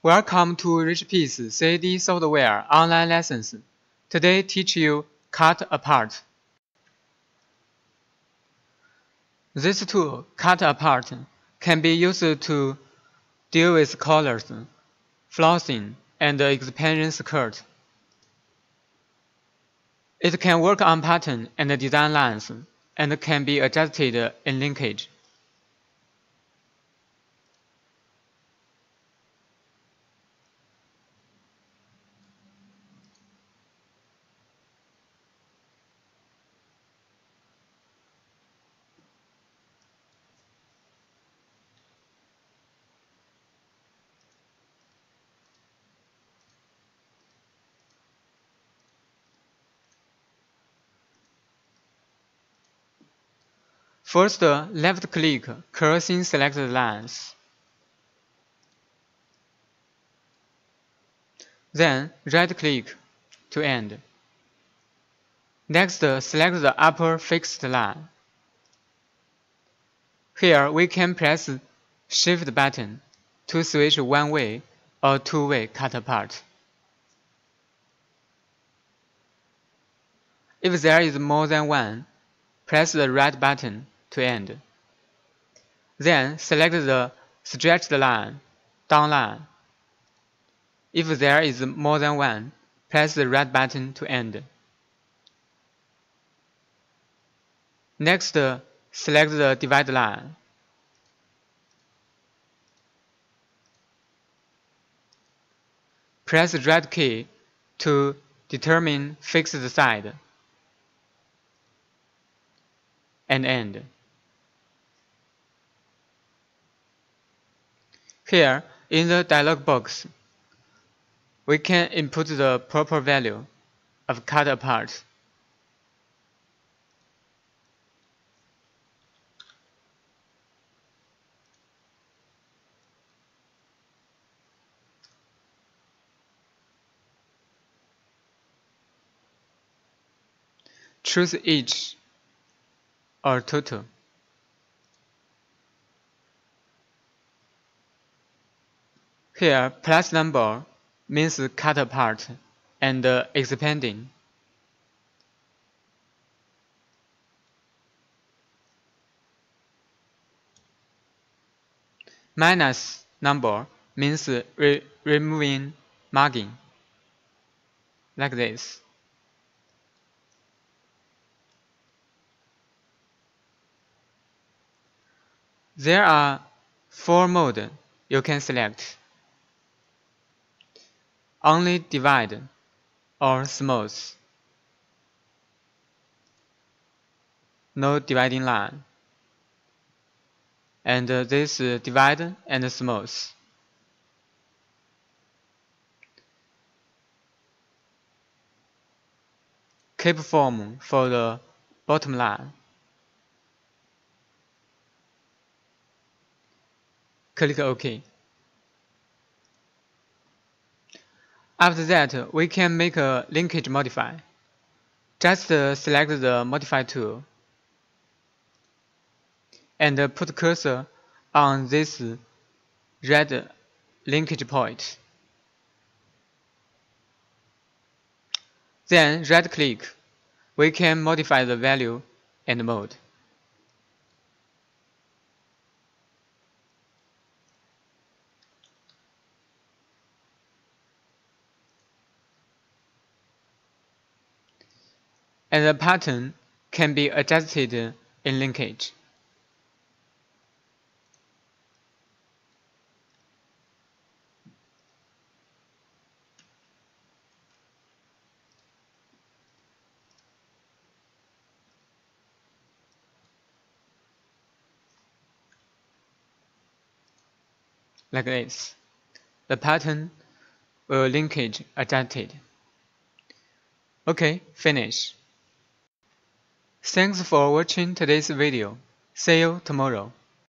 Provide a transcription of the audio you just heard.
Welcome to Richpeace CAD software online lessons. Today teach you cut apart. This tool, cut apart, can be used to deal with collars, flossing, and expansion skirt. It can work on pattern and design lines, and can be adjusted in linkage. First, left-click cursing selected lines. Then, right-click to end. Next, select the upper fixed line. Here, we can press Shift button to switch one-way or two-way cut apart. If there is more than one, press the right button to end. Then select the stretched line, down line. If there is more than one, press the right button to end. Next, select the divide line. Press the right key to determine fixed side and end. Here, in the dialog box, we can input the proper value of cut apart. Choose each or total. Here, plus number means cut apart and expanding. Minus number means removing margin, like this. There are 4 modes you can select. Only divide or smooth. No dividing line. And this divide and smooth. Keep form for the bottom line. Click OK. After that, we can make a linkage modify. Just select the Modify tool and put cursor on this red linkage point. Then right-click. We can modify the value and mode. And the pattern can be adjusted in linkage. Like this. The pattern will linkage adjusted. Okay, finish. Thanks for watching today's video. See you tomorrow.